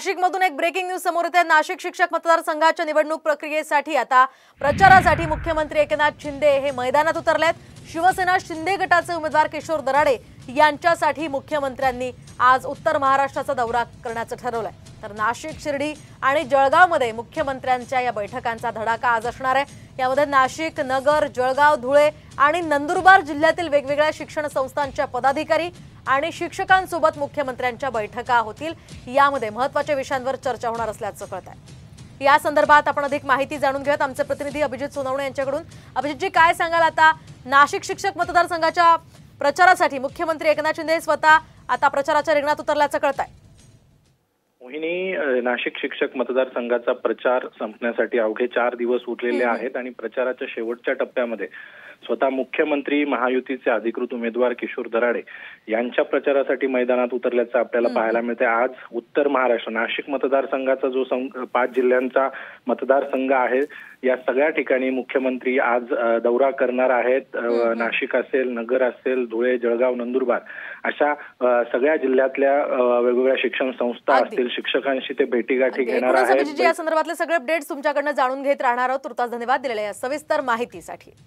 नाशिकमधून एक breaking news समोर येते। नाशिक शिक्षक मतदारसंघाच्या निवडणूक प्रक्रियेसाठी आता प्रचारासाठी मुख्यमंत्री एकनाथ शिंदे हे मैदानात उतरलेत। शिवसेना शिंदे गटाचे उमेदवार किशोर दराडे यांच्यासाठी मुख्यमंत्र्यांनी आज उत्तर महाराष्ट्राचा दौरा करण्याचं ठरवलंय। तर नाशिक, शिर्डी आणि जळगावमध्ये मुख्यमंत्र्यांच्या या बैठकांचा धडाका आज असणार आहे। यामध्ये नाशिक, नगर, जळगाव, धुळे आणि नंदुरबार जिल्ह्यातील वेगवेगळ्या शिक्षण संस्थांच्या पदाधिकारी आणि शिक्षकांसोबत मुख्यमंत्र्यांच्या बैठका होतील। यामध्ये महत्त्वाच्या विषयांवर चर्चा होणार असल्याचं कळतंय। या संदर्भात आपण अधिक माहिती जाणून घेऊयात आमचे प्रतिनिधी अभिजित सोनवणे यांच्याकडून। अभिजितजी, काय सांगाल आता नाशिक शिक्षक मतदारसंघाच्या प्रचारासाठी मुख्यमंत्री एकनाथ शिंदे स्वतः आता प्रचाराच्या रिंगणात उतरल्याचं कळतंय? मोहिनी, नाशिक शिक्षक मतदारसंघाचा प्रचार संपण्यासाठी अवघे 4 दिवस उरलेले आहेत आणि प्रचाराच्या शेवटच्या टप्प्यामध्ये स्वतः मुख्यमंत्री, महायुतीचे अधिकृत उमेदवार किशोर दराडे यांच्या प्रचारासाठी मैदानात उतरल्याचं आपल्याला पाहायला मिळते। आज उत्तर महाराष्ट्र नाशिक मतदारसंघाचा जो 5 जिल्ह्यांचा मतदारसंघ आहे, या सगळ्या ठिकाणी मुख्यमंत्री आज दौरा करणार आहेत। नाशिक असेल, नगर असेल, धुळे, जळगाव, नंदुरबार अशा सगळ्या जिल्ह्यातल्या वेगवेगळ्या शिक्षण संस्था असतील, शिक्षकांशी ते भेटीगाठी घेणार आहेत। या संदर्भातले सगळे अपडेट्स तुमच्याकडनं जाणून घेत राहणार आहोत। तुर्तास धन्यवाद दिलेल्या या सविस्तर माहितीसाठी।